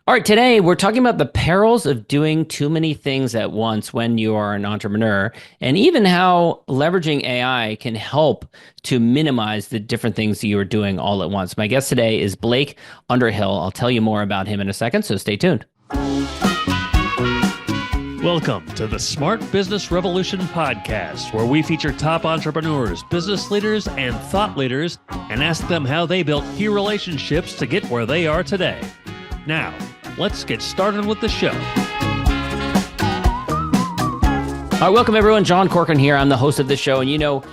All right, today we're talking about the perils of doing too many things at once when you are an entrepreneur, and even how leveraging AI can help to minimize the different things that you are doing all at once. My guest today is Blake Underhill. I'll tell you more about him in a second, so stay tuned. Welcome to the Smart Business Revolution podcast, where we feature top entrepreneurs, business leaders, and thought leaders and ask them how they built key relationships to get where they are today. Now, let's get started with the show. All right, welcome everyone. John Corcoran here. I'm the host of the show, and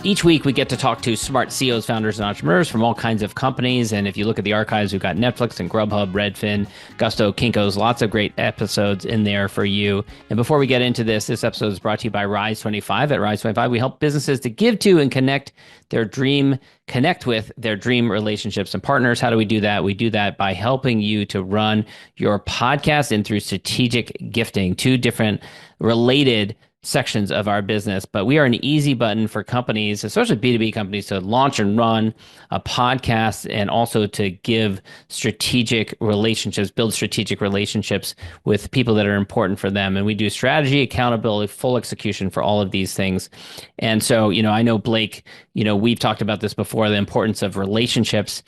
each week we get to talk to smart CEOs, founders, and entrepreneurs from all kinds of companies. And if you look at the archives, we've got Netflix and Grubhub, Redfin, Gusto, Kinko's, lots of great episodes in there for you. And before we get into this episode is brought to you by Rise 25. At Rise 25, we help businesses to give to and connect with their dream relationships and partners. How do we do that? We do that by helping you to run your podcast and through strategic gifting, two different related sections of our business, but we are an easy button for companies, especially B2B companies, to launch and run a podcast and also to give strategic relationships, build strategic relationships with people that are important for them. And we do strategy, accountability, full execution for all of these things. And so, I know Blake, we've talked about this before, the importance of relationships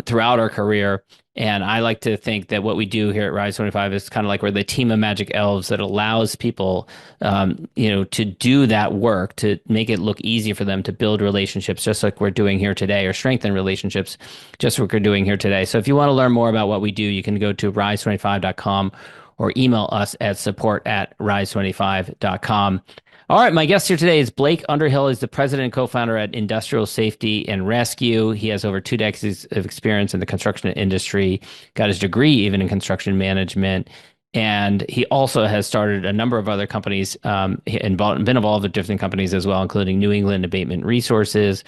throughout our career. And I like to think that what we do here at Rise 25 is kind of like we're the team of magic elves that allows people, to do that work, to make it look easy for them to build relationships, just like we're doing here today, or strengthen relationships, just like we're doing here today. So if you want to learn more about what we do, you can go to rise25.com or email us at support@rise25.com. All right, my guest here today is Blake Underhill. He's the president and co-founder at Industrial Safety and Rescue. He has over 2 decades of experience in the construction industry, got his degree even in construction management. And he also has started a number of other companies, been involved with different companies as well, including New England Abatement Resources.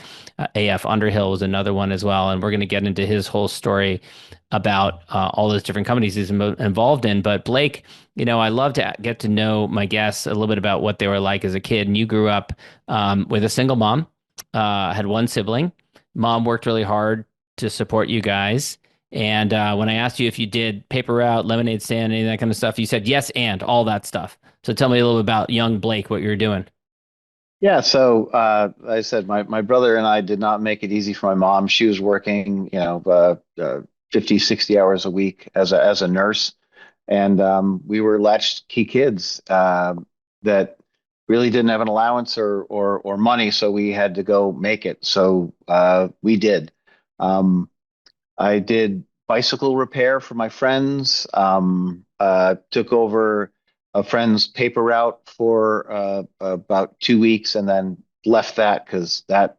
AF Underhill was another one as well. And we're going to get into his whole story about all those different companies he's involved in. But Blake, I love to get to know my guests a little bit about what they were like as a kid. And you grew up with a single mom, had one sibling. Mom worked really hard to support you guys. And when I asked you if you did paper route, lemonade stand, any of that kind of stuff, you said yes and all that stuff. So tell me a little bit about young Blake, what you were doing. Yeah, so I said my brother and I did not make it easy for my mom. She was working, 50, 60 hours a week as a nurse. And we were latchkey kids that really didn't have an allowance or money, so we had to go make it. So we did. Um, I did bicycle repair for my friends. Took over a friend's paper route for about 2 weeks, and then left that because that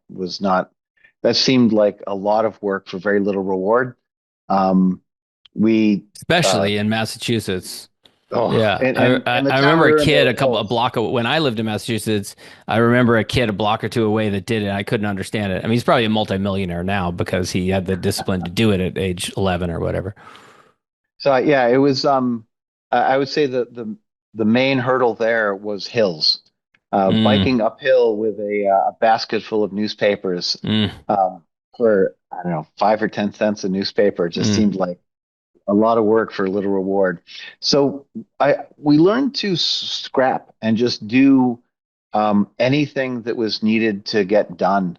seemed like a lot of work for very little reward. Um, we uh, Especially in Massachusetts. oh, Yeah, and I, and I and the I town we remember a were in, there kid were a hills. block when I lived in Massachusetts. I remember a kid a block or two away that did it. I couldn't understand it. I mean, he's probably a multimillionaire now because he had the discipline to do it at age 11 or whatever. So yeah, it was. I would say the main hurdle there was hills. Mm, Biking uphill with a basket full of newspapers mm, um, for I don't know 5 or 10 cents a newspaper just mm. seemed like a lot of work for little reward. So we learned to scrap and just do anything that was needed to get done.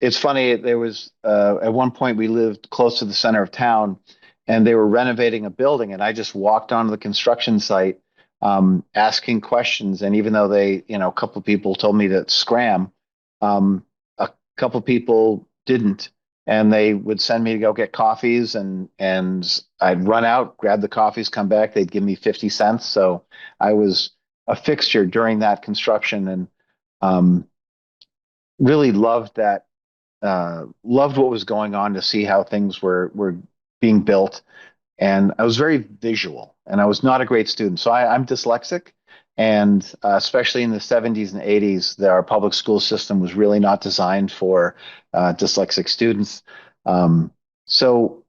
It's funny, there was at one point we lived close to the center of town and they were renovating a building, and I just walked onto the construction site asking questions. And even though a couple of people told me to scram, a couple of people didn't, and they would send me to go get coffees, and I'd run out, grab the coffees, come back, they'd give me 50 cents. So I was a fixture during that construction, and um, really loved that, loved what was going on, to see how things were being built. And I was very visual, and I was not a great student. So I'm dyslexic, and especially in the 70s and 80s, our public school system was really not designed for dyslexic students. Um, so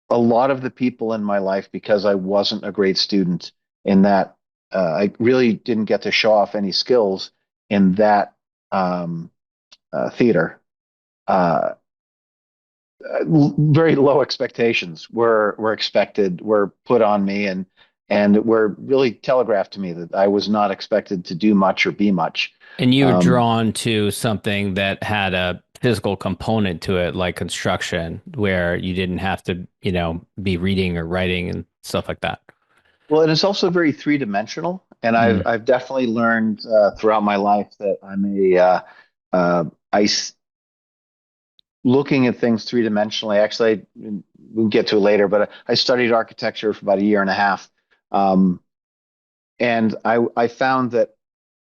a lot of the people in my life, because I wasn't a great student in that, I really didn't get to show off any skills in that um, theater. Uh, very low expectations were put on me, and were really telegraphed to me that I was not expected to do much or be much. And you were Um, drawn to something that had a physical component to it, like construction, where you didn't have to, be reading or writing and stuff like that. well, and it's also very three dimensional, and Mm. I've definitely learned throughout my life that I'm a uh, I s- looking at things three dimensionally. Actually, we'll get to it later, but I studied architecture for about a year and a half, um, and I found that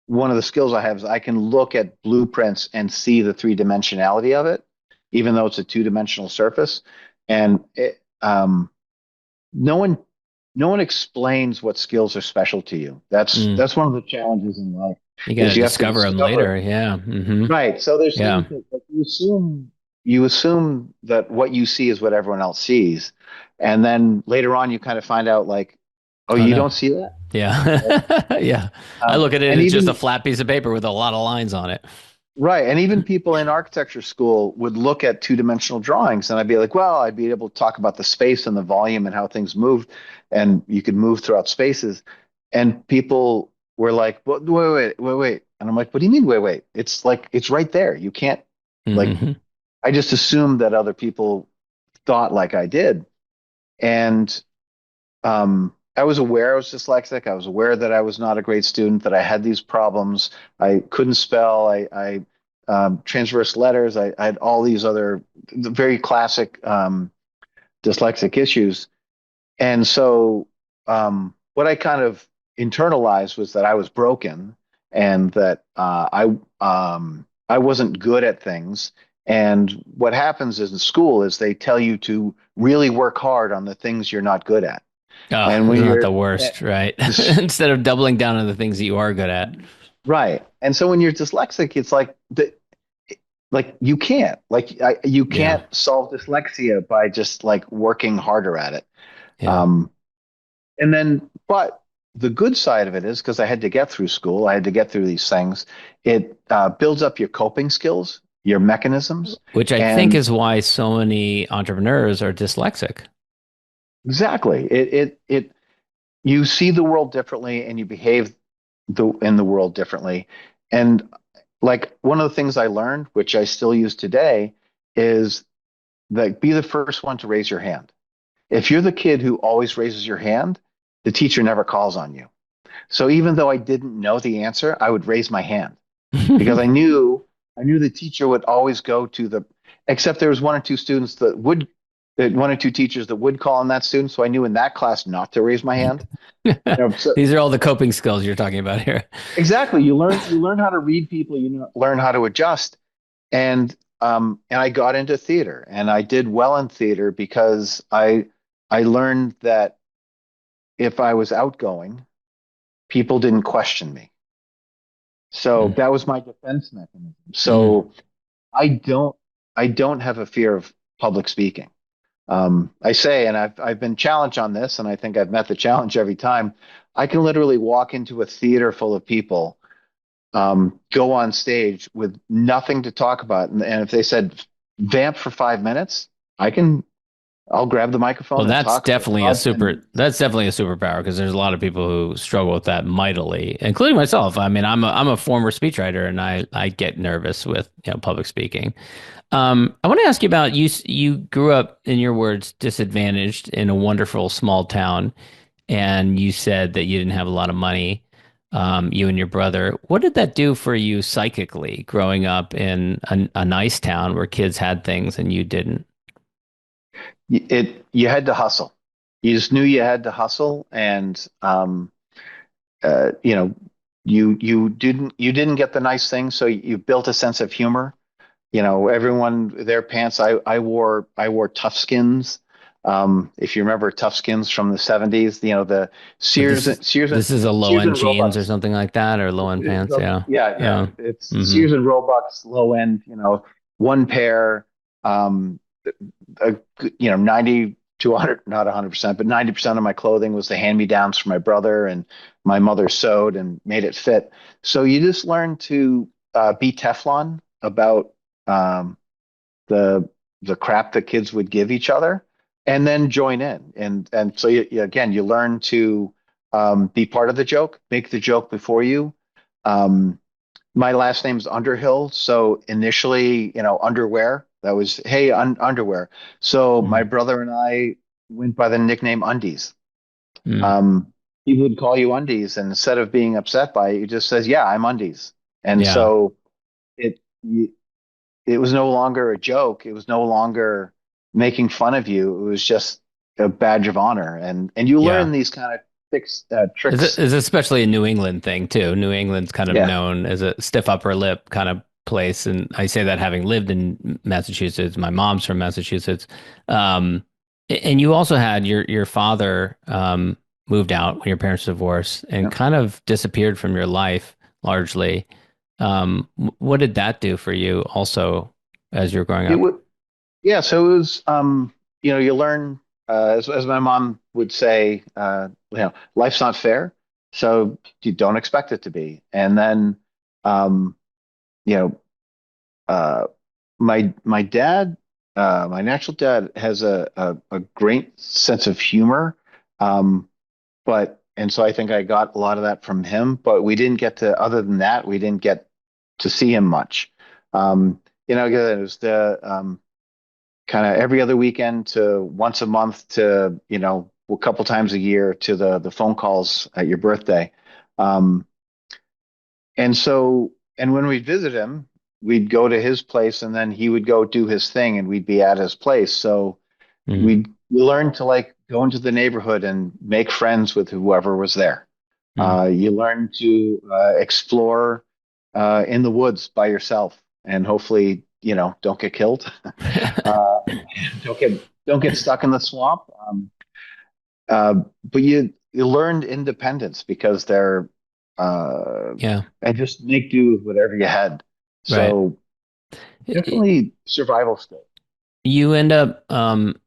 one of the skills I have is I can look at blueprints and see the three dimensionality of it, even though it's a two dimensional surface. And no one, no one explains what skills are special to you. Mm. That's one of the challenges in life You got to is you have to discover them later. discover. Yeah. Right. So there's Yeah. things that you assume that what you see is what everyone else sees, and then later on you kind of find out like, oh, Oh you no. don't see that. Yeah. Yeah. I look at it, And it's just a even flat piece of paper with a lot of lines on it. right. And even people in architecture school would look at two-dimensional drawings, and I'd be like, well, I'd be able to talk about the space and the volume and how things moved, and you could move throughout spaces. And people were like, well, wait. And I'm like, what do you mean, wait? It's like, it's right there. You can't, like, Hmm. I just assumed that other people thought like I did. And I was aware I was dyslexic. I was aware that I was not a great student, that I had these problems. I couldn't spell. I transverse letters. I had all these other very classic dyslexic issues. And so what I kind of internalized was that I was broken and that I wasn't good at things. And what happens is in school is they tell you to really work hard on the things you're not good at. Oh, And when isn't that you're the worst, right? Instead of doubling down on the things that you are good at. right, and so when you're dyslexic, it's like you can't you Yeah. can't solve dyslexia by just like working harder at it. Yeah. Um, and then, but the good side of it is because I had to get through school, I had to get through these things. It builds up your coping skills, your mechanisms, Which I think and is why so many entrepreneurs are dyslexic. exactly it you see the world differently and you behave in the world differently. And like one of the things I learned, which I still use today, is that be the first one to raise your hand. If you're the kid who always raises your hand, the teacher never calls on you. So even though I didn't know the answer, I would raise my hand because I knew the teacher would always go to the except there was one or two students that would one or two teachers that would call on that student. So I knew in that class not to raise my hand. So These are all the coping skills you're talking about here. exactly. You learn how to read people. Learn how to adjust. And I got into theater, and I did well in theater because I learned that if I was outgoing, people didn't question me. So Mm. that was my defense mechanism. Mm. So I don't I don't have a fear of public speaking. I say, and I've been challenged on this, and I think I've met the challenge every time. I can literally walk into a theater full of people, go on stage with nothing to talk about. And if they said vamp for 5 minutes, I'll grab the Well, microphone and talk for about 10 minutes. that's definitely a superpower because there's a lot of people who struggle with that mightily, including myself. I mean, I'm a former speechwriter and I get nervous with, public speaking. I want to ask you about you grew up, in your words, disadvantaged in a wonderful small town, and you said that you didn't have a lot of money, you and your brother. What did that do for you psychically growing up in a nice town where kids had things and you didn't? You had to hustle. You just knew you had to hustle, and you know, you didn't get the nice things, so you built a sense of humor. Everyone their pants. I wore tough skins. If you remember tough skins from the '70s, the So this is a low Sears end and jeans or Roebucks. something like that, or low end pants. Yeah. Yeah. Yeah. It's Hmm. Sears and Roebucks, low end. One pair. Um, 90 to 100, not 100%, but 90% of my clothing was the hand-me-downs from my brother, and my mother sewed and made it fit. So you just learn to be Teflon about um, the the crap that kids would give each other, and then join in. And so again, you learn to be part of the joke, make the joke before you. Um, my last name's Underhill, so initially, underwear. That was hey underwear. So my Mm. brother and I went by the nickname Undies. Mm. Um, he would call you Undies, and instead of being upset by it, he just says, "Yeah, I'm Undies." And Yeah. so it it was no longer a joke. It was no longer making fun of you. It was just a badge of honor, and you Yeah. learn these kind of Is it tricks. is especially a New England thing too. New England's kind of Yeah, known as a stiff upper lip kind of place, and I say that having lived in Massachusetts. My mom's from Massachusetts, and you also had your father moved out when your parents divorced and yeah. kind of disappeared from your life largely. What did that do for you also as you're growing It up? would. Yeah, so it was, you learn, as my mom would say, life's not fair, so you don't expect it to be. And then, um, you know, uh, my dad, my natural dad has a great sense of humor, um, and so I think I got a lot of that from him. But we didn't get to, other than that, we didn't get to see him much. Again, it was the kind of every other weekend to once a month to a couple times a year to the phone calls at your birthday. um and when we'd visit him, we'd go to his place, and then he would go do his thing, and we'd be at his place. So Mm, we learned to like go into the neighborhood and make friends with whoever was there. mm. You learn to explore in the woods by yourself, and hopefully don't get killed. uh, don't get stuck in the swamp. Uh, but you learned independence because uh, Yeah, and just make do with whatever you had. right. So definitely survival skill. You end up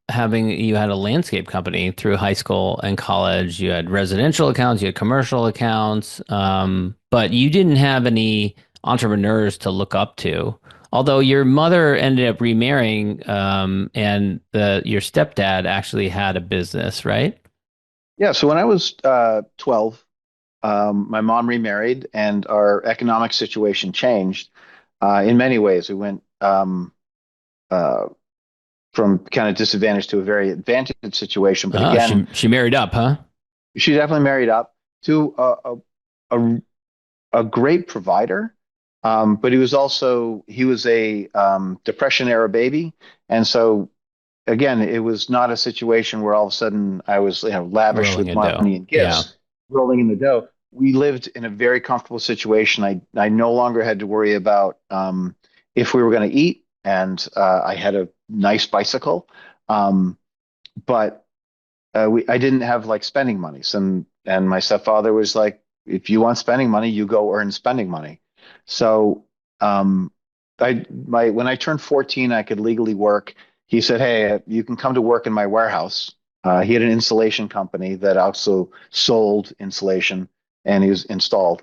having you had a landscape company through high school and college. You had residential accounts, you had commercial accounts, but you didn't have any entrepreneurs to look up to. Although your mother ended up remarrying, and your stepdad actually had a business, right? Yeah. So when I was 12, my mom remarried, and our economic situation changed in many ways. We went uh, from kind of disadvantaged to a very advantaged situation. But Oh, again, she married up, huh? she definitely married up to a, a great provider. But he was a Depression era baby. And so again, it was not a situation where all of a sudden I was, lavish Rolling with in dough. money and Yeah. gifts, rolling in the dough. We lived in a very comfortable situation. I no longer had to worry about if we were going to eat, and I had a nice bicycle. Um, but I didn't have like spending money. And my stepfather was like, if you want spending money, you go earn spending money. So um, when I turned 14, I could legally work. He said, "Hey, you can come to work in my warehouse." He had an installation company that also sold insulation, and he was installed.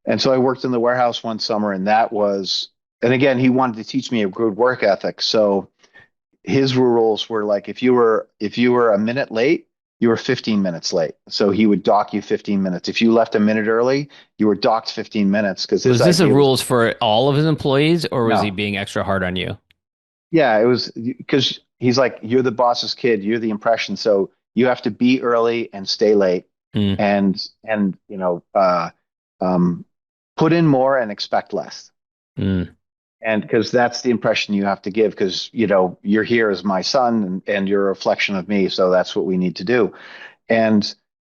And so I worked in the warehouse one summer, and again, he wanted to teach me a good work ethic. So his rules were like, if you were a minute late, you were 15 minutes late. So he would dock you 15 minutes. If you left a minute early, you were docked 15 minutes, because his Was this a idea was rules for all of his employees, or was he no. being extra hard on you? Yeah, it was because he's like, you're the boss's kid, you're the impression, so you have to be early and stay late, Mm, and um, put in more and expect less. mm. And because that's the impression you have to give, because you're here as my son, and you're a reflection of me, so that's what we need to do. And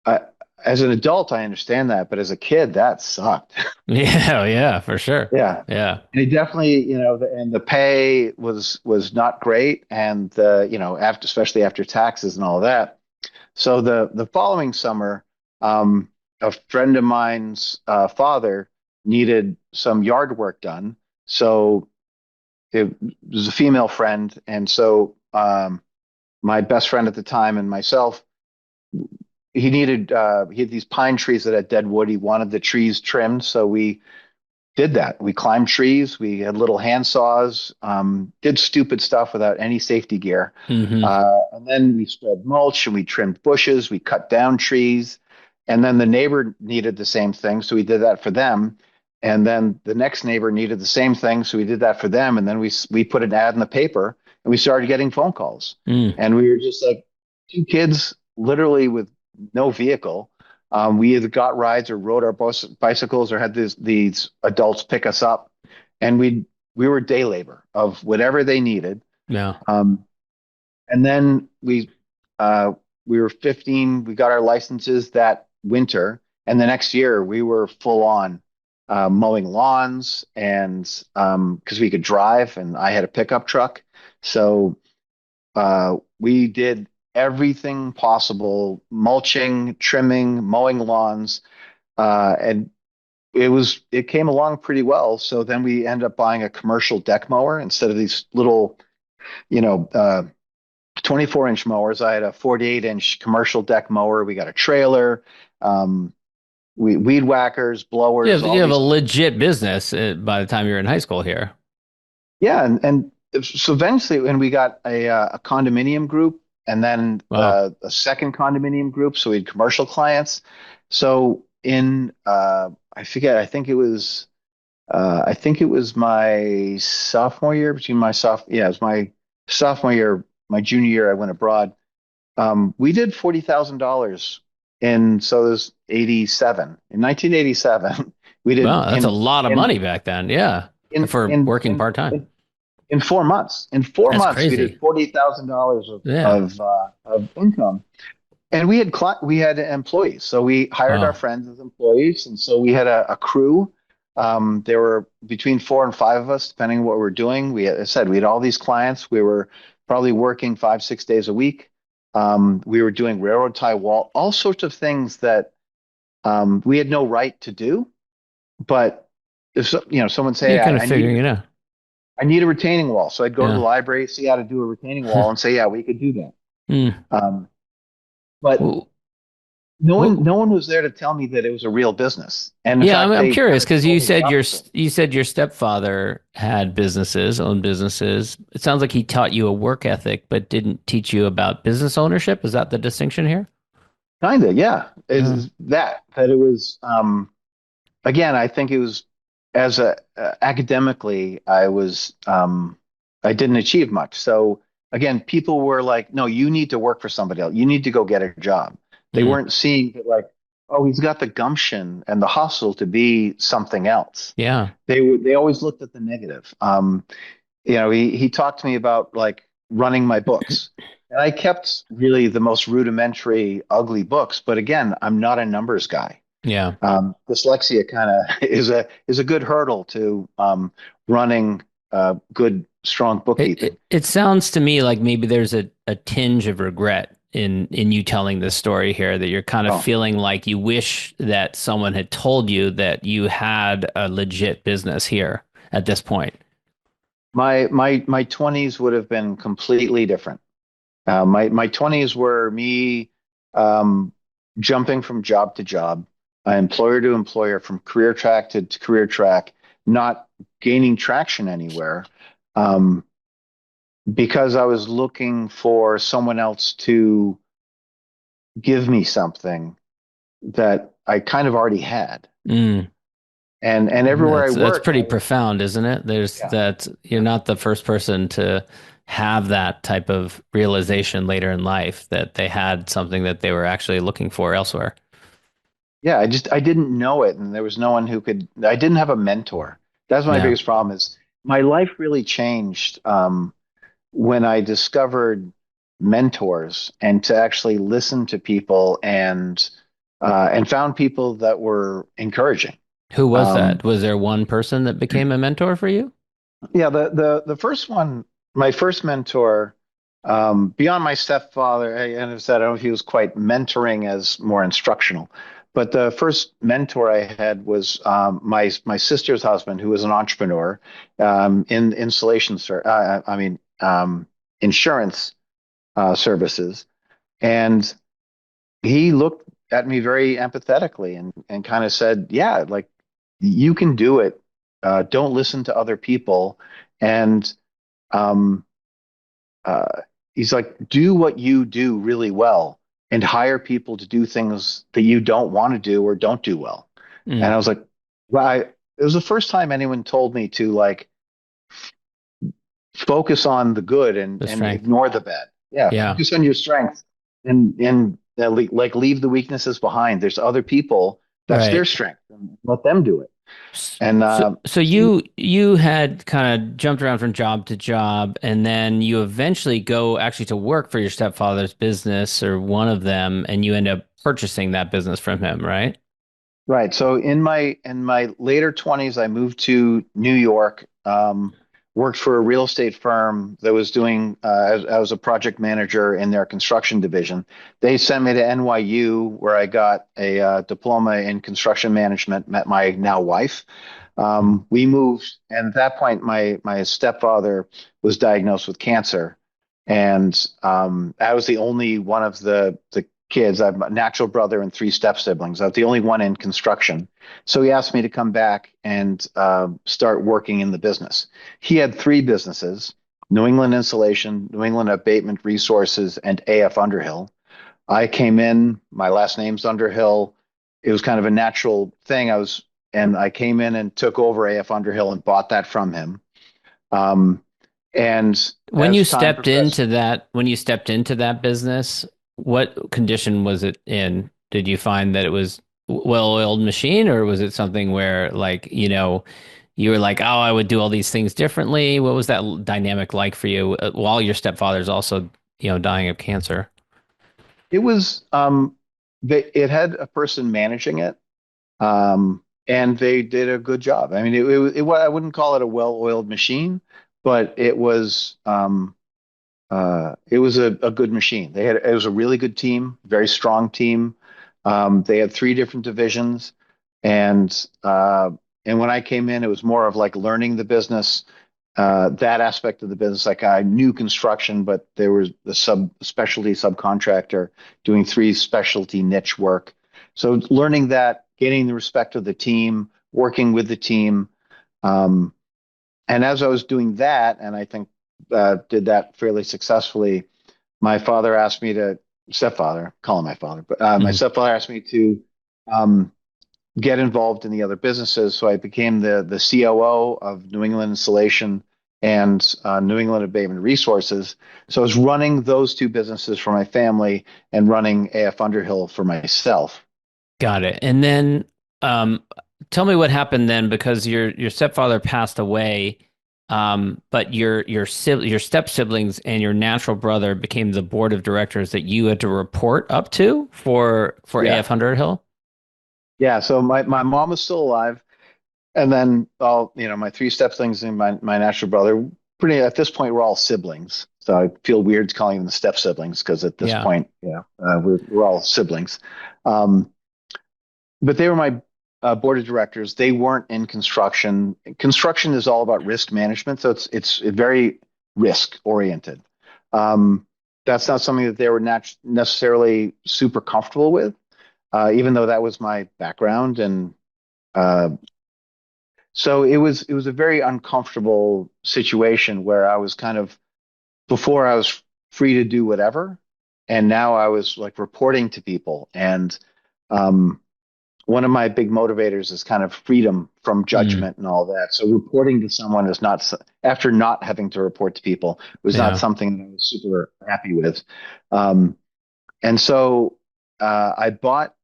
I, as an adult, I understand that, but as a kid, that sucked. Yeah, yeah, for sure. Yeah. Yeah. And he definitely, and the pay was not great, and after, especially after taxes and all of that. So the following summer, um, a friend of mine's father needed some yard work done. So it was a female friend, and so my best friend at the time and myself, he had these pine trees that had dead wood. He wanted the trees trimmed, so did that. We climbed trees. We had little hand saws. Did stupid stuff without any safety gear. Hmm. And then we spread mulch and we trimmed bushes. We cut down trees. And then the neighbor needed the same thing, so we did that for them. And then the next neighbor needed the same thing, so we did that for them. And then we put an ad in the paper, and we started getting phone calls. Mm. And we were just like two kids, literally with no vehicle. We either got rides or rode our bicycles or had these adults pick us up, and we were day labor of whatever they needed. Yeah. Um, and then we were 15. We got our licenses that winter, and the next year we were full on mowing lawns, and because we could drive, and I had a pickup truck, so we did everything possible: mulching, trimming, mowing lawns, and it came along pretty well. So then we ended up buying a commercial deck mower instead of these little, you know, 24-inch mowers. I had a 48-inch commercial deck mower. We got a trailer, um, weed whackers, You blowers, have, all you have a these things. legit business by the time you're in high school here. Yeah, and so eventually, when we got a condominium group, and then Wow. a second condominium group, so we had commercial clients. So in I forget, I think it was my sophomore year, yeah, it was my sophomore year, my junior year. I went abroad. We did $40,000 so it was 87 in 1987. We did Wow, that's a lot of money back then. Yeah. in For in working in part-time. in 4 months. In four That's months, we did crazy. $40,000 Yeah. of income, and we had employees. So we hired our Wow. friends as employees, and so we had a crew. There were between four and five of us, depending on what we were doing. I said, we had all these clients. We were probably working 5, 6 days a week. We were doing railroad tie wall, all sorts of things that we had no right to do. But if someone say, You're kind of I need figuring it out. I need a retaining wall. So I'd go to the Yeah. library, see how to do a retaining wall, and say, yeah, we could do that. Hmm. Um, but Well, no one, well, no one was there to tell me that it was a real business. And in yeah, I'm, fact, I'm they kind curious of because told me the opposite. you said your stepfather had owned businesses. It sounds like he taught you a work ethic, but didn't teach you about business ownership. Is that the distinction here? Kind of, yeah. Yeah. Is that it was again, I think it was as a academically, I didn't achieve much. So again, people were like, "No, you need to work for somebody else. You need to go get a job." They Hmm. weren't seeing that like, "Oh, he's got the gumption and the hustle to be something else." Yeah. They always looked at the negative. He talked to me about like running my books. And I kept really the most rudimentary, ugly books. But again, I'm not a numbers guy. Yeah. Dyslexia kind of is a good hurdle to running good, strong bookkeeping. It sounds to me like maybe there's a tinge of regret in you telling this story here, that you're kind of Oh, feeling like you wish that someone had told you that you had a legit business here at this point. my 20s would have been completely different. My 20s were me um, jumping from job to job, employer to employer, from career track to career track, not gaining traction anywhere, um, because I was looking for someone else to give me something that I kind of already had. Mm. And everywhere I That's worked, pretty profound, isn't it? There's yeah, that you're not the first person to have that type of realization later in life that they had something that they were actually looking for elsewhere. yeah, I didn't know it, and there was no one who could. I didn't have a mentor. That's my Yeah. biggest problem. Is my life really changed when I discovered mentors and to actually listen to people and found people that were encouraging. Who was Um, that? Was there one person that became a mentor for you? yeah, the first one, my first mentor, beyond my stepfather, and as I said, I don't know if he was quite mentoring as more instructional, but the first mentor I had was my sister's husband, who was an entrepreneur in insulation, insurance services, and he looked at me very empathetically and kind of said, "Yeah, like you can do it. don't listen to other people. And um, he's like, do what you do really well and hire people to do things that you don't want to do or don't do well. And Mm, I was like, well, it was the first time anyone told me to like focus on the good the and strength. ignore the bad. Yeah, Yeah. focus on your strengths and like leave the weaknesses behind. There's other people. That's their Right. strength. And let them do it. And So so you had kind of jumped around from job to job, and then you eventually go actually to work for your stepfather's business or one of them, and you end up purchasing that business from him, right? right. So in my later 20s, I moved to New York. Worked for a real estate firm that was doing. I was a project manager in their construction division. They sent me to NYU, where I got a diploma in construction management. Met my now wife. We moved, and at that point, my stepfather was diagnosed with cancer, and I was the only one of the kids. I have a natural brother and three step siblings. I was the only one in construction, so he asked me to come back and start working in the business. He had three businesses: New England Insulation, New England Abatement Resources, and AF Underhill. I came in. My last name's Underhill. It was kind of a natural thing. And I came in and took over AF Underhill and bought that from him. Um, and as time progressed, When you stepped into that business, what condition was it in? Did you find that it was well-oiled machine, or was it something where like, you were like, oh, I would do all these things differently? What was that dynamic like for you while your stepfather's also, dying of cancer? it was it had a person managing it, and they did a good job. I mean, I wouldn't call it a well-oiled machine, but it was a good machine. It was a really good team, very strong team. They had three different divisions, and and when I came in, it was more of like learning the business, that aspect of the business. Like I knew construction, but there was the specialty subcontractor doing three specialty niche work. So learning that, gaining the respect of the team, working with the team. Um, and as I was doing that, and I think did that fairly successfully, my father asked me to, stepfather, call him my father, but my Mhm. stepfather asked me to um, get involved in the other businesses. So I became the COO of New England Insulation and New England Abatement Resources. So I was running those two businesses for my family and running AF Underhill for myself. Got it. And then um, tell me what happened then, because your stepfather passed away, but your step siblings and your natural brother became the board of directors that you had to report up to for Yeah. AF Underhill. Yeah. So my mom was still alive. And then my three stepsiblings and my natural brother, pretty at this point, we're all siblings. So I feel weird calling them the step siblings because at this Yeah. point, we're all siblings. Um, but they were my board of directors. They weren't in construction. Construction is all about risk management, so it's very risk oriented. Um, that's not something that they were necessarily super comfortable with, even though that was my background. And uh, so it was a very uncomfortable situation where I was kind of, before I was free to do whatever, and now I was like reporting to people. And um, one of my big motivators is kind of freedom from Mm, judgment and all that. So reporting to someone is not, after not having to report to people, was not yeah. something that I was super happy with. Um, and so I bought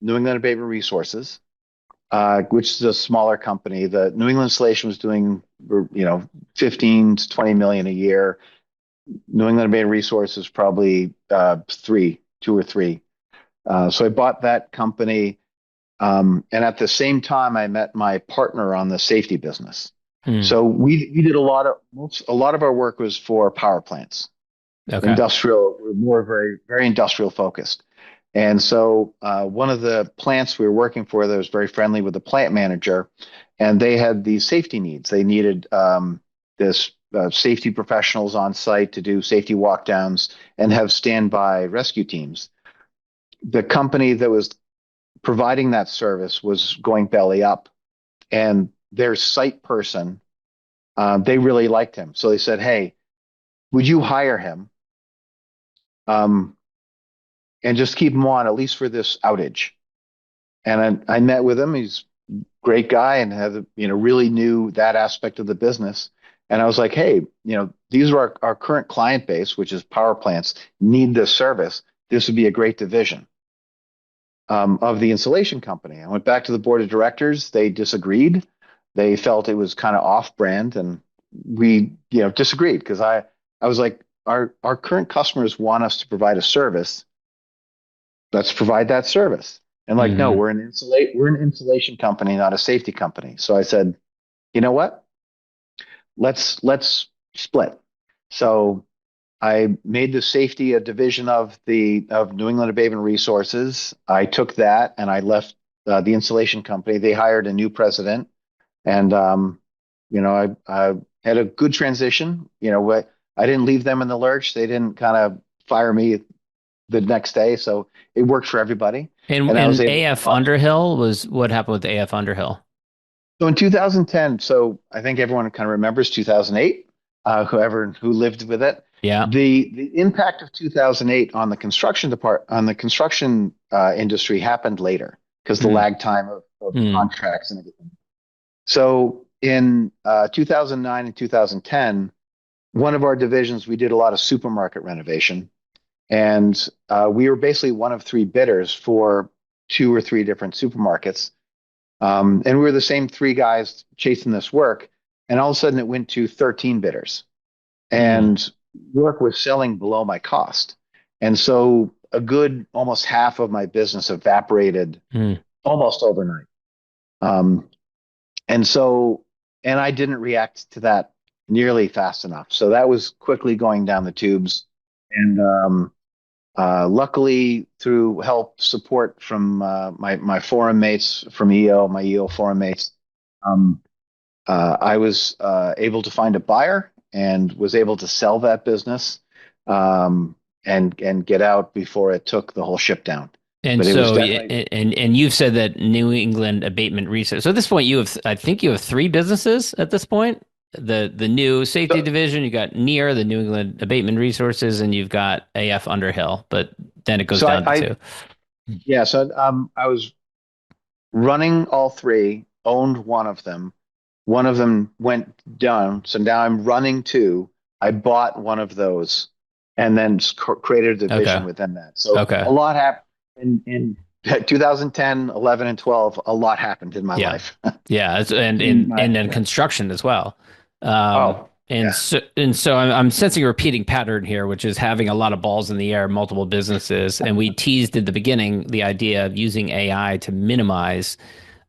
New England Abatement Resources, which is a smaller company. The New England Installation was doing, 15 to 20 million a year. New England Abatement Resources probably two or three. So I bought that company. And at the same time, I met my partner on the safety business. Mm, So we did a lot of our work was for power plants, okay. industrial, more very very industrial focused. And so one of the plants we were working for that was very friendly with the plant manager, and they had these safety needs. They needed this safety professionals on site to do safety walkdowns and have standby rescue teams. The company that was providing that service was going belly up, and their site person, they really liked him. So they said, "Hey, would you hire him um, and just keep him on at least for this outage?" And I met with him. He's a great guy and had, really knew that aspect of the business. And I was like, "Hey, these are our current client base, which is power plants, need this service. This would be a great division of the insulation company." I went back to the board of directors. They disagreed. They felt it was kind of off brand, and we, disagreed because I was like, our current customers want us to provide a service. Let's provide that service. And like, no, Hmm. we're an insulation company, not a safety company. So I said, you know what? Let's split. So I made the safety a division of New England Abatement Resources. I took that and I left the insulation company. They hired a new president, and I had a good transition. I didn't leave them in the lurch. They didn't kind of fire me the next day, so it worked for everybody. And And I was and able to AF launch. Underhill was what happened with AF Underhill? So in 2010, so I think everyone kind of remembers 2008, who lived with it. Yeah. The impact of 2008 on the construction industry happened later because the Mm. lag time of Mm. contracts and everything. So in 2009 and 2010, one of our divisions, we did a lot of supermarket renovation, and we were basically one of three bidders for two or three different supermarkets. And we were the same three guys chasing this work. And all of a sudden it went to 13 bidders, Mm. and work was selling below my cost. And so a good almost half of my business evaporated Mm. almost overnight. Um, and so, and I didn't react to that nearly fast enough. So that was quickly going down the tubes. And luckily, through help support from my forum mates from my EO forum mates, um, I was able to find a buyer and was able to sell that business, and get out before it took the whole ship down. And But it was so, definitely. and you've said that New England Abatement Research. So at this point, I think you have three businesses at this point. The new safety So, division, you got NEAR, the New England Abatement Resources, and you've got AF Underhill. But then it goes so down to two. yeah, so I was running all three, owned one of them. One of them went down, so now I'm running two. I bought one of those, and then created a Okay. division within that. So Okay. a lot happened in 2010, 11, and 12. A lot happened in my Yeah. life. Yeah. And In in my and then yeah. construction as well. Oh And yeah. so I'm sensing a repeating pattern here, which is having a lot of balls in the air, multiple businesses. And we teased at the beginning the idea of using AI to minimize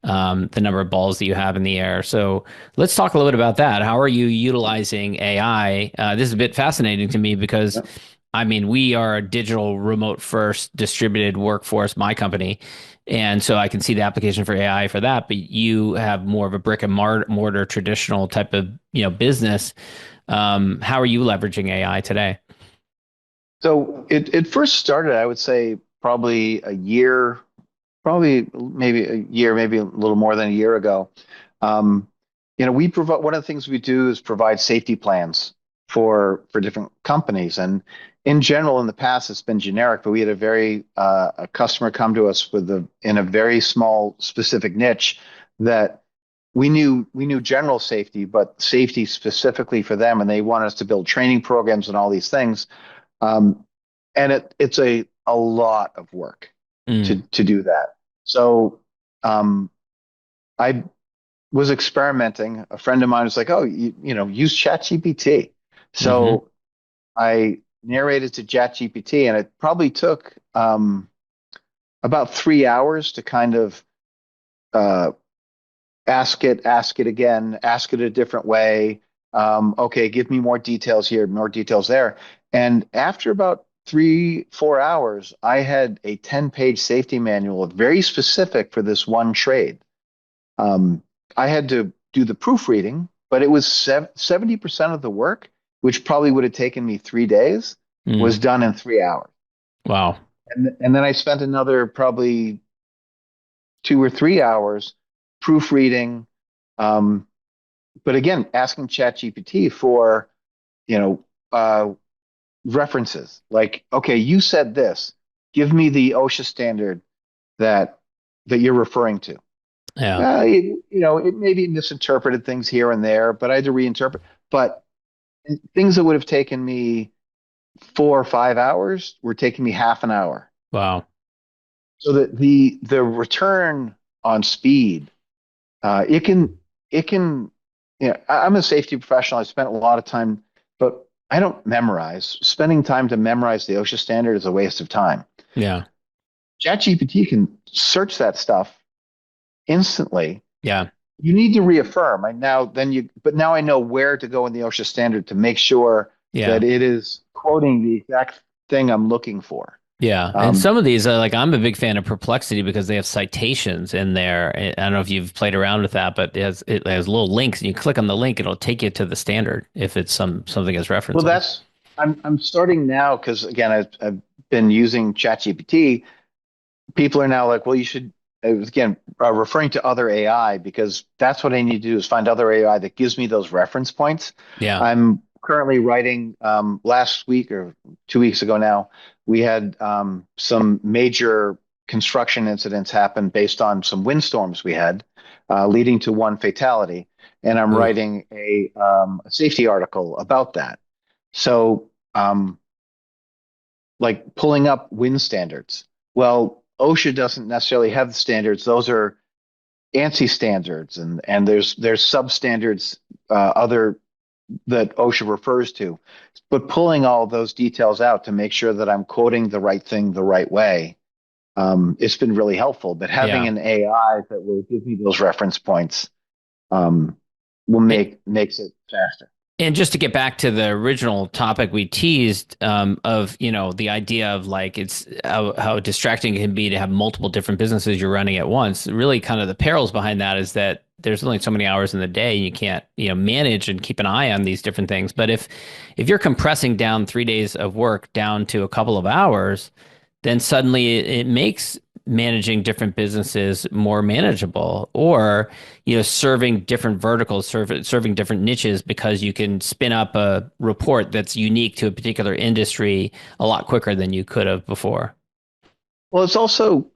the number of balls that you have in the air. So let's talk a little bit about that. How are you utilizing AI? This is a bit fascinating to me because, Yep. I mean, we are a digital remote first distributed workforce, my company. And so I can see the application for AI for that, but you have more of a brick and mortar traditional type of, business. How are you leveraging AI today? So it first started, I would say, probably a year, probably maybe a year, maybe a little more than a year ago. Um, we provide one of the things we do is provide safety plans for different companies, and in general, in the past, it's been generic. But we had a customer come to us in a very small specific niche that we knew general safety, but safety specifically for them, and they wanted us to build training programs and all these things. Um, and it's a lot of work Mm, to do that. So um, I was experimenting. A friend of mine was like, "Oh, use ChatGPT." hmm. So I narrated to ChatGPT, and it probably took about 3 hours to kind of uh, ask it again, ask it a different way. Okay, give me more details here, more details there. And after about 3, 4 hours, I had a 10-page safety manual, very specific for this one trade. Um, I had to do the proofreading, but it was 70% of the work, which probably would have taken me 3 days, Mm. was done in 3 hours. Wow. And then I spent another probably 2 or 3 hours proofreading, Um, but again, asking ChatGPT for, you know, references like, okay, you said this, give me the OSHA standard that you're referring to. Yeah. It maybe misinterpreted things here and there, but I had to reinterpret. But things that would have taken me 4 or 5 hours were taking me half an hour. Wow. So that the return on speed, it can it can. I'm a safety professional. I spent a lot of time, but I don't memorize. Spending time to memorize the OSHA standard is a waste of time. Yeah. ChatGPT can search that stuff instantly. Yeah. You need to reaffirm. But now I know where to go in the OSHA standard to make sure Yeah. that it is quoting the exact thing I'm looking for. Yeah, and Um, some of these are like I'm a big fan of Perplexity because they have citations in there. I don't know if you've played around with that, but it has little links, and you click on the link, it'll take you to the standard if it's something is well, referencing. I'm starting now because again I've been using ChatGPT. People are now like, well, you should. I was again referring to other AI because that's what I need to do is find other AI that gives me those reference points. Yeah. I'm currently writing. Last week or 2 weeks ago now, we had some major construction incidents happen based on some windstorms we had, leading to one fatality. And I'm Ooh. writing a safety article about that. So, like pulling up wind standards. Well, OSHA doesn't necessarily have the standards. Those are ANSI standards, and there's substandards other that OSHA refers to. But pulling all those details out to make sure that I'm quoting the right thing the right way, it's been really helpful. But having Yeah. an AI that will give me those reference points um, will makes it faster. And just to get back to the original topic we teased, of the idea of like it's how distracting it can be to have multiple different businesses you're running at once. Really, kind of the perils behind that is that there's only so many hours in the day. You can't manage and keep an eye on these different things. But if you're compressing down 3 days of work down to a couple of hours, then suddenly it makes managing different businesses more manageable, or serving different verticals, serving different niches, because you can spin up a report that's unique to a particular industry a lot quicker than you could have before. Well, it's also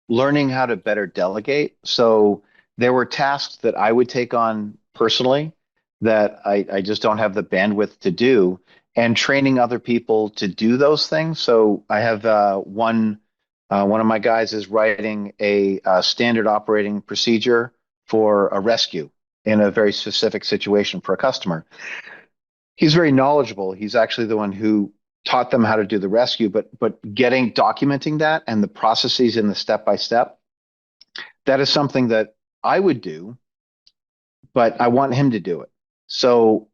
learning how to better delegate. So there were tasks that I would take on personally that I just don't have the bandwidth to do, and training other people to do those things. So I have one of my guys is writing a standard operating procedure for a rescue in a very specific situation for a customer. He's very knowledgeable. He's actually the one who taught them how to do the rescue, but documenting that and the processes in the step by step, that is something that I would do, but I want him to do it. So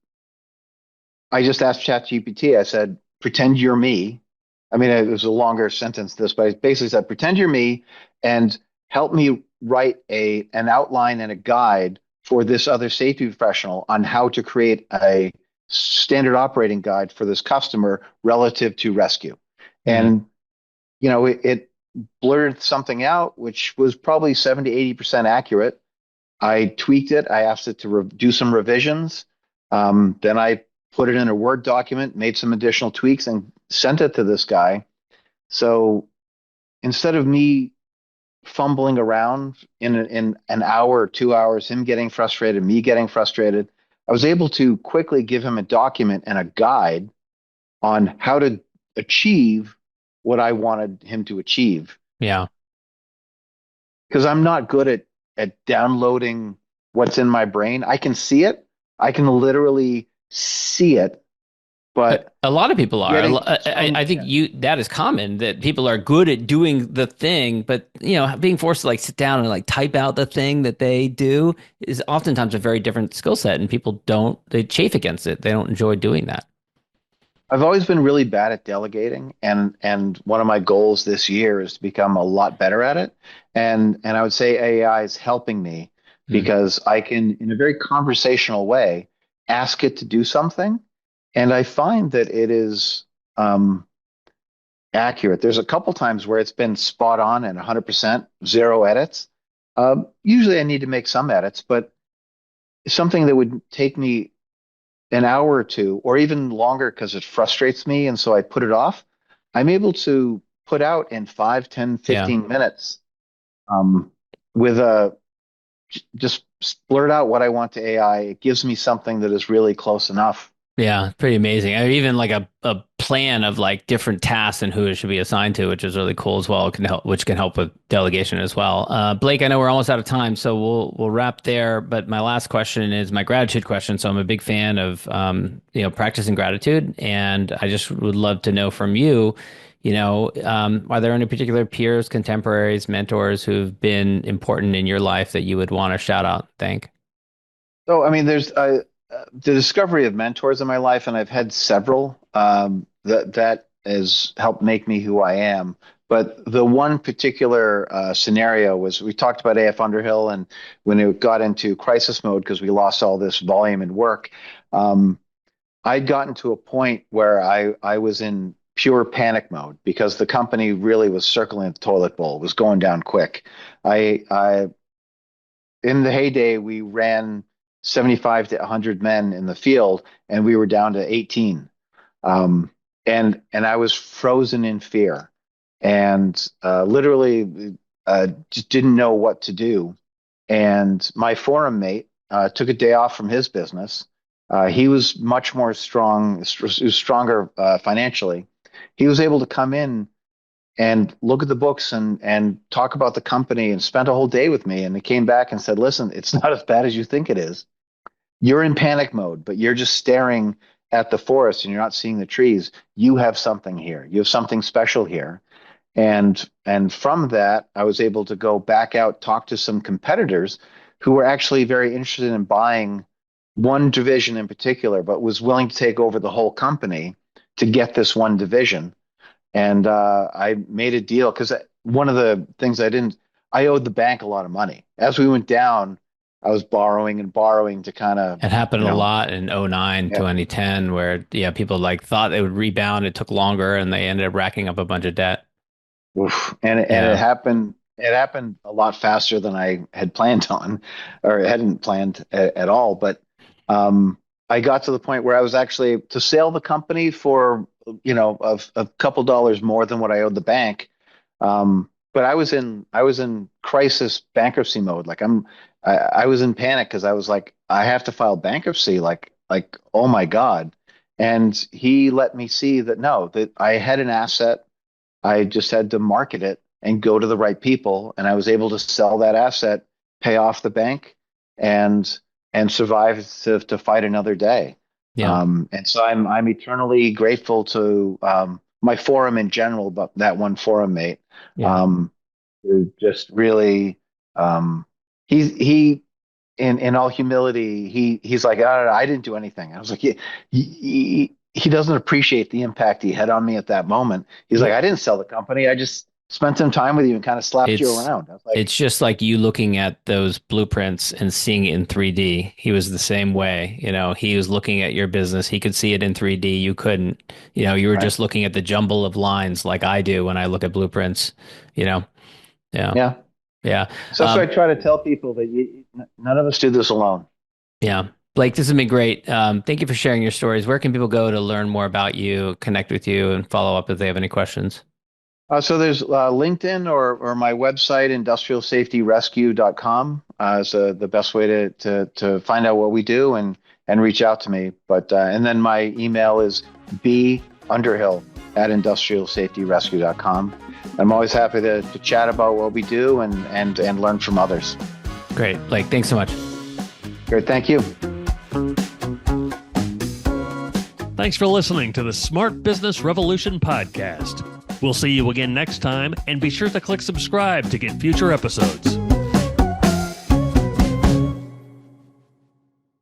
I just asked ChatGPT, I said, pretend you're me. I mean, it was a longer sentence, this, but I basically said, pretend you're me and help me write an outline and a guide for this other safety professional on how to create a standard operating guide for this customer relative to rescue. Hmm. And, it blurred something out, which was probably 70, 80% accurate. I tweaked it. I asked it to do some revisions. Then I put it in a Word document, made some additional tweaks, and sent it to this guy. So instead of me fumbling around in an hour or 2 hours, him getting frustrated, me getting frustrated, I was able to quickly give him a document and a guide on how to achieve what I wanted him to achieve. Yeah. Because I'm not good at downloading what's in my brain. I can see it. I can literally see it, but A lot of people are. getting I think yeah. that is common, that people are good at doing the thing, but being forced to like sit down and like type out the thing that they do is oftentimes a very different skill set, and people don't, they chafe against it. They don't enjoy doing that. I've always been really bad at delegating, and one of my goals this year is to become a lot better at it. And I would say AI is helping me Hmm. because I can, in a very conversational way, ask it to do something, and I find that it is accurate. There's a couple times where it's been spot on and 100% zero edits. Usually I need to make some edits, but something that would take me an hour or two, or even longer because it frustrates me, and so I put it off, I'm able to put out in 5, 10, Yeah. 15 minutes um, with a just blurt out what I want to AI. It gives me something that is really close enough. Yeah, pretty amazing. I even like a plan of like different tasks and who it should be assigned to, which is really cool as well. It can help, which can help with delegation as well. Blake, I know we're almost out of time, so we'll wrap there. But my last question is my gratitude question. So I'm a big fan of practicing gratitude, and I just would love to know from you, are there any particular peers, contemporaries, mentors who've been important in your life that you would want to shout out, thank? So, I mean, there's the discovery of mentors in my life, and I've had several that has helped make me who I am. But the one particular scenario was we talked about AF Underhill, and when it got into crisis mode because we lost all this volume in work, um, I'd gotten to a point where I was in pure panic mode because the company really was circling the toilet bowl, was going down quick. I in the heyday, we ran 75 to 100 men in the field, and we were down to 18. Um, and I was frozen in fear, and literally just didn't know what to do. And my forum mate took a day off from his business. He was much more strong, he was stronger financially. He was able to come in and look at the books and talk about the company and spent a whole day with me. And he came back and said, "Listen, it's not as bad as you think it is. You're in panic mode, but you're just staring at the forest and you're not seeing the trees. You have something here. You have something special here." And from that, I was able to go back out, talk to some competitors who were actually very interested in buying one division in particular, but was willing to take over the whole company to get this one division. And I made a deal because one of the things I owed the bank a lot of money. As we went down, I was borrowing and borrowing to kind of, It happened you a know, lot in '09, yeah. 2010, where people like thought they would rebound. It took longer and they ended up racking up a bunch of debt. Oof. And Yeah. it happened a lot faster than I had planned on, or hadn't planned at all. But I got to the point where I was actually to sell the company for, a couple dollars more than what I owed the bank. But I was in crisis bankruptcy mode. I was in panic because I was like, I have to file bankruptcy. Oh my God. And he let me see that no, that I had an asset. I just had to market it and go to the right people, and I was able to sell that asset, pay off the bank, and survive to fight another day. Yeah. And so I'm eternally grateful to my forum in general, but that one forum mate Yeah. um, who just really he in all humility he's like, "Oh, I didn't do anything." I was like, he doesn't appreciate the impact he had on me at that moment. He's like, Well, "I didn't sell the company. I just spent some time with you and kind of slapped you it's around." I was like, it's just like you looking at those blueprints and seeing it in 3D. He was the same way. He was looking at your business. He could see it in 3D. You couldn't. You were right, just looking at the jumble of lines like I do when I look at blueprints. You know. Yeah. yeah. Yeah. So that's why I try to tell people that none of us do this alone. Yeah. Blake, this has been great. Thank you for sharing your stories. Where can people go to learn more about you, connect with you, and follow up if they have any questions? So there's LinkedIn or my website, industrialsafetyrescue.com, is the best way to find out what we do and reach out to me. But and then my email is bunderhill@industrialsafetyrescue.com. I'm always happy to chat about what we do and learn from others. Great. Blake, thanks so much. Great, thank you. Thanks for listening to the Smart Business Revolution podcast. We'll see you again next time, and be sure to click subscribe to get future episodes.